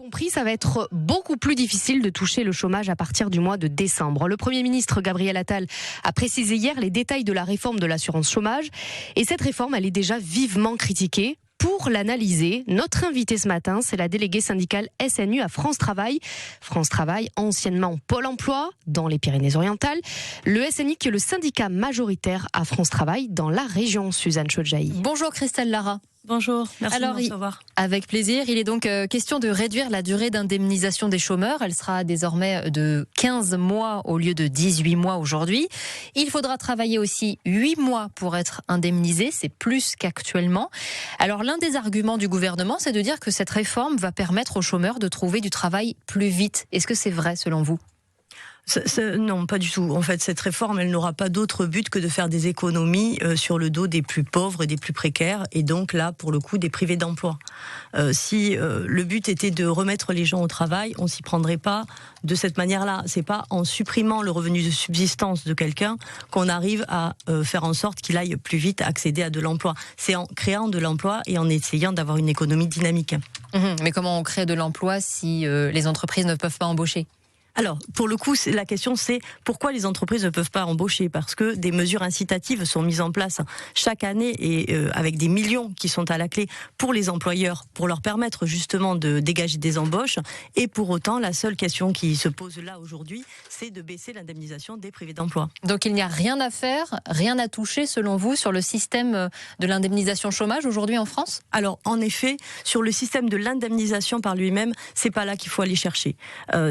Compris, ça va être beaucoup plus difficile de toucher le chômage à partir du mois de décembre. Le Premier ministre Gabriel Attal a précisé hier les détails de la réforme de l'assurance chômage. Et cette réforme, elle est déjà vivement critiquée. Pour l'analyser, notre invitée ce matin, c'est la déléguée syndicale SNU à France Travail. France Travail, anciennement Pôle emploi, dans les Pyrénées-Orientales. Le SNU qui est le syndicat majoritaire à France Travail dans la région. Suzanne Chodjaï. Bonjour Christelle Lara. Bonjour, merci de me recevoir. Avec plaisir. Il est donc question de réduire la durée d'indemnisation des chômeurs. Elle sera désormais de 15 mois au lieu de 18 mois aujourd'hui. Il faudra travailler aussi 8 mois pour être indemnisé. C'est plus qu'actuellement. Alors l'un des arguments du gouvernement, c'est de dire que cette réforme va permettre aux chômeurs de trouver du travail plus vite. Est-ce que c'est vrai selon vous ? Non, pas du tout. En fait, cette réforme, elle n'aura pas d'autre but que de faire des économies sur le dos des plus pauvres et des plus précaires, et donc là, pour le coup, des privés d'emploi. Si le but était de remettre les gens au travail, on s'y prendrait pas de cette manière-là. C'est pas en supprimant le revenu de subsistance de quelqu'un qu'on arrive à faire en sorte qu'il aille plus vite accéder à de l'emploi. C'est en créant de l'emploi et en essayant d'avoir une économie dynamique. Mais comment on crée de l'emploi si les entreprises ne peuvent pas embaucher ? Alors, pour le coup, la question c'est pourquoi les entreprises ne peuvent pas embaucher ? Parce que des mesures incitatives sont mises en place chaque année et avec des millions qui sont à la clé pour les employeurs, pour leur permettre justement de dégager des embauches. Et pour autant, la seule question qui se pose là aujourd'hui, c'est de baisser l'indemnisation des privés d'emploi. Donc il n'y a rien à faire, rien à toucher selon vous sur le système de l'indemnisation chômage aujourd'hui en France ? Alors, en effet, sur le système de l'indemnisation par lui-même, c'est pas là qu'il faut aller chercher.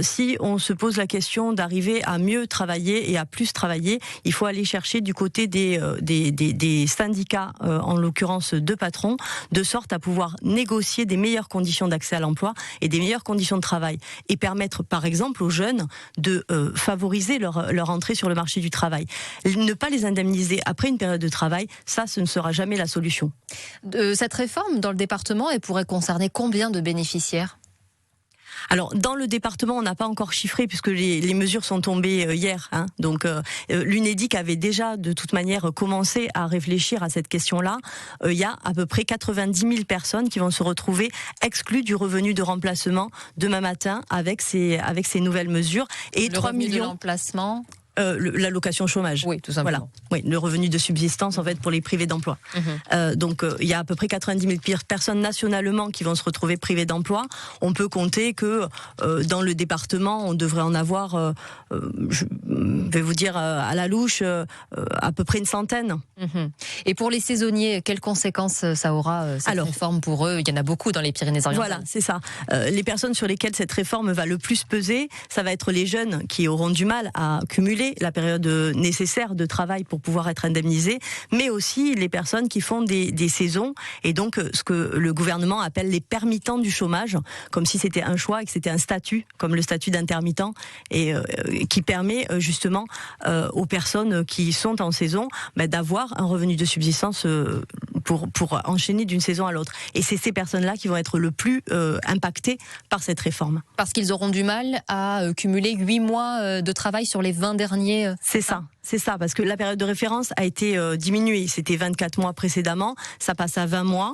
Si on se pose la question d'arriver à mieux travailler et à plus travailler, il faut aller chercher du côté des syndicats, en l'occurrence de patrons, de sorte à pouvoir négocier des meilleures conditions d'accès à l'emploi et des meilleures conditions de travail et permettre par exemple aux jeunes de favoriser leur entrée sur le marché du travail. Ne pas les indemniser après une période de travail, ça, ce ne sera jamais la solution. Cette réforme dans le département, elle pourrait concerner combien de bénéficiaires ? Alors, dans le département, on n'a pas encore chiffré puisque les mesures sont tombées hier. Donc, l'UNEDIC avait déjà, de toute manière, commencé à réfléchir à cette question-là. Il y a à peu près 90 000 personnes qui vont se retrouver exclues du revenu de remplacement demain matin avec ces nouvelles mesures. Et le 3 revenu millions de remplacement. L'allocation chômage. Oui, tout simplement. Voilà. Oui, le revenu de subsistance en fait pour les privés d'emploi. Donc il y a à peu près 90 000 personnes nationalement qui vont se retrouver privées d'emploi. On peut compter que dans le département, on devrait en avoir, je vais vous dire à la louche, à peu près une centaine. Et pour les saisonniers, quelles conséquences ça aura cette réforme pour eux ? Il y en a beaucoup dans les Pyrénées-Orientales. Voilà, c'est ça. Les personnes sur lesquelles cette réforme va le plus peser, ça va être les jeunes qui auront du mal à cumuler la période nécessaire de travail pour pouvoir être indemnisés, mais aussi les personnes qui font des saisons et donc ce que le gouvernement appelle les permittents du chômage, comme si c'était un choix et que c'était un statut, comme le statut d'intermittent, et qui permet justement aux personnes qui sont en saison d'avoir un revenu de subsistance pour enchaîner d'une saison à l'autre. Et c'est ces personnes-là qui vont être le plus impactées par cette réforme. Parce qu'ils auront du mal à cumuler 8 mois de travail sur les 20 derniers. C'est ça, parce que la période de référence a été diminuée. C'était 24 mois précédemment, ça passe à 20 mois.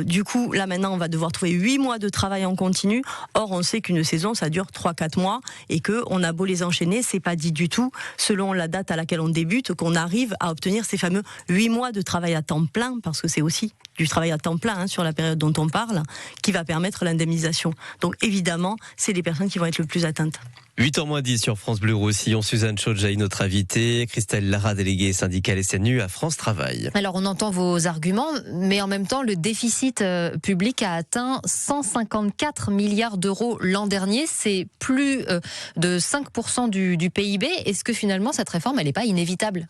Du coup, là maintenant, on va devoir trouver 8 mois de travail en continu. Or, on sait qu'une saison, ça dure 3-4 mois et qu'on a beau les enchaîner, c'est pas dit du tout, selon la date à laquelle on débute, qu'on arrive à obtenir ces fameux 8 mois de travail à temps plein, parce que c'est aussi du travail à temps plein sur la période dont on parle, qui va permettre l'indemnisation. Donc évidemment, c'est les personnes qui vont être le plus atteintes. 8h moins 10 sur France Bleu Roussillon. Suzanne Chodjaï, notre invitée. Christelle Lara, déléguée syndicale SNU à France Travail. Alors on entend vos arguments, mais en même temps le déficit public a atteint 154 milliards d'euros l'an dernier. C'est plus de 5% du PIB. Est-ce que finalement cette réforme, elle n'est pas inévitable ?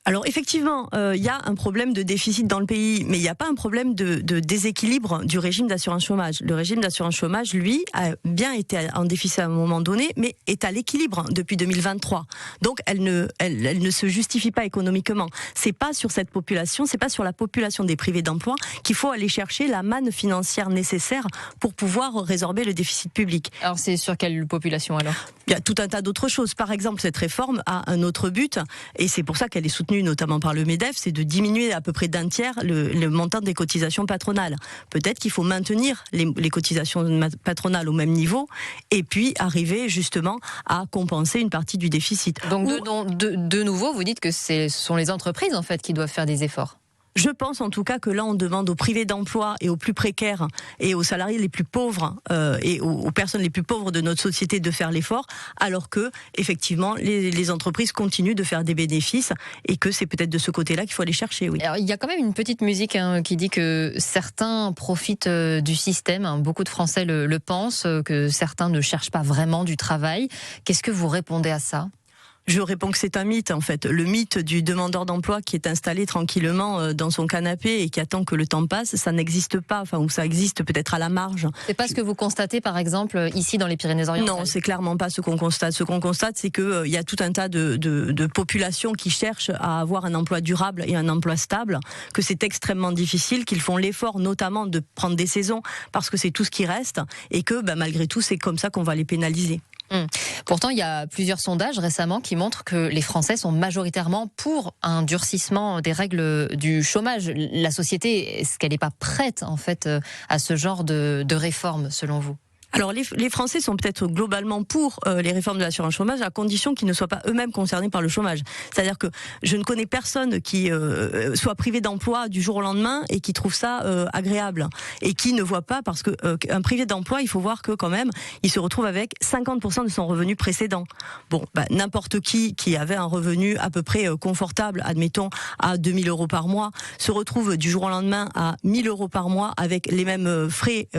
Alors effectivement, il y a un problème de déficit dans le pays, mais il n'y a pas un problème de déséquilibre du régime d'assurance chômage. Le régime d'assurance chômage, lui, a bien été en déficit à un moment donné, mais est à l'équilibre depuis 2023. Donc elle ne se justifie pas économiquement. C'est pas sur cette population, c'est pas sur la population des privés d'emploi qu'il faut aller chercher la manne financière nécessaire pour pouvoir résorber le déficit public. Alors c'est sur quelle population alors ? Il y a tout un tas d'autres choses. Par exemple, cette réforme a un autre but, et c'est pour ça qu'elle est soutenue soutenu notamment par le MEDEF, c'est de diminuer à peu près d'un tiers le montant des cotisations patronales. Peut-être qu'il faut maintenir les cotisations patronales au même niveau et puis arriver justement à compenser une partie du déficit. Donc de nouveau, vous dites que ce sont les entreprises en fait qui doivent faire des efforts. Je pense en tout cas que là on demande aux privés d'emploi et aux plus précaires et aux salariés les plus pauvres et aux personnes les plus pauvres de notre société de faire l'effort, alors que effectivement les entreprises continuent de faire des bénéfices et que c'est peut-être de ce côté-là qu'il faut aller chercher. Oui. Alors, il y a quand même une petite musique qui dit que certains profitent du système. Beaucoup de Français le pensent, que certains ne cherchent pas vraiment du travail. Qu'est-ce que vous répondez à ça ? Je réponds que c'est un mythe en fait. Le mythe du demandeur d'emploi qui est installé tranquillement dans son canapé et qui attend que le temps passe, ça n'existe pas. Enfin, ou ça existe peut-être à la marge. C'est pas ce que vous constatez par exemple ici dans les Pyrénées-Orientales ? Non, c'est clairement pas ce qu'on constate. Ce qu'on constate, c'est que y a tout un tas de populations qui cherchent à avoir un emploi durable et un emploi stable, que c'est extrêmement difficile, qu'ils font l'effort notamment de prendre des saisons parce que c'est tout ce qui reste et que malgré tout, c'est comme ça qu'on va les pénaliser. Pourtant, il y a plusieurs sondages récemment qui montrent que les Français sont majoritairement pour un durcissement des règles du chômage. La société, est-ce qu'elle n'est pas prête en fait à ce genre de réforme selon vous ? Alors les Français sont peut-être globalement pour les réformes de l'assurance chômage à condition qu'ils ne soient pas eux-mêmes concernés par le chômage. C'est-à-dire que je ne connais personne qui soit privé d'emploi du jour au lendemain et qui trouve ça agréable et qui ne voit pas, parce que un privé d'emploi, il faut voir que quand même il se retrouve avec 50% de son revenu précédent. Bon, n'importe qui avait un revenu à peu près confortable, admettons à 2 000 € par mois, se retrouve du jour au lendemain à 1 000 € par mois avec les mêmes frais,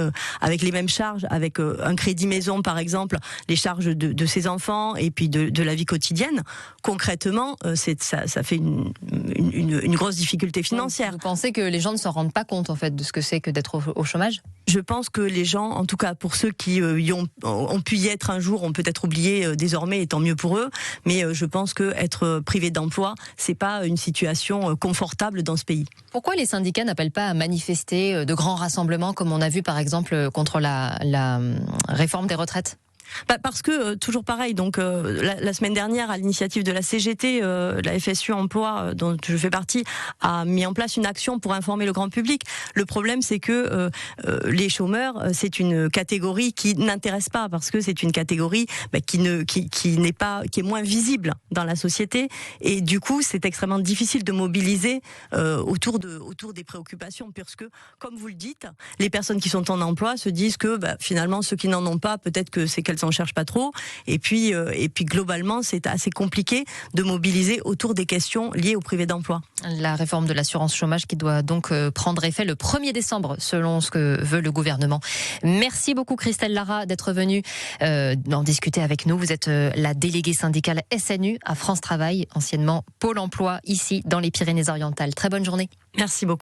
avec les mêmes charges, avec un crédit maison par exemple, les charges de ses enfants et puis de la vie quotidienne. Concrètement, ça fait une grosse difficulté financière. Vous pensez que les gens ne s'en rendent pas compte en fait de ce que c'est que d'être au chômage ? Je pense que les gens, en tout cas pour ceux qui ont pu y être un jour, ont peut-être oublié désormais, et tant mieux pour eux. Mais je pense que être privé d'emploi, c'est pas une situation confortable dans ce pays. Pourquoi les syndicats n'appellent pas à manifester de grands rassemblements comme on a vu par exemple contre la réforme des retraites ? Parce que, toujours pareil, donc la semaine dernière, à l'initiative de la CGT, la FSU Emploi, dont je fais partie, a mis en place une action pour informer le grand public. Le problème, c'est que les chômeurs, c'est une catégorie qui n'intéresse pas, parce que c'est une catégorie qui est moins visible dans la société, et du coup, c'est extrêmement difficile de mobiliser autour des préoccupations, puisque, comme vous le dites, les personnes qui sont en emploi se disent que finalement, ceux qui n'en ont pas, peut-être que c'est qu'elles s'en cherchent pas trop, et puis globalement c'est assez compliqué de mobiliser autour des questions liées au privé d'emploi. La réforme de l'assurance chômage qui doit donc prendre effet le 1er décembre selon ce que veut le gouvernement. Merci beaucoup Christelle Lara d'être venue en discuter avec nous. Vous êtes la déléguée syndicale SNU à France Travail, anciennement Pôle emploi ici dans les Pyrénées-Orientales. Très bonne journée. Merci beaucoup.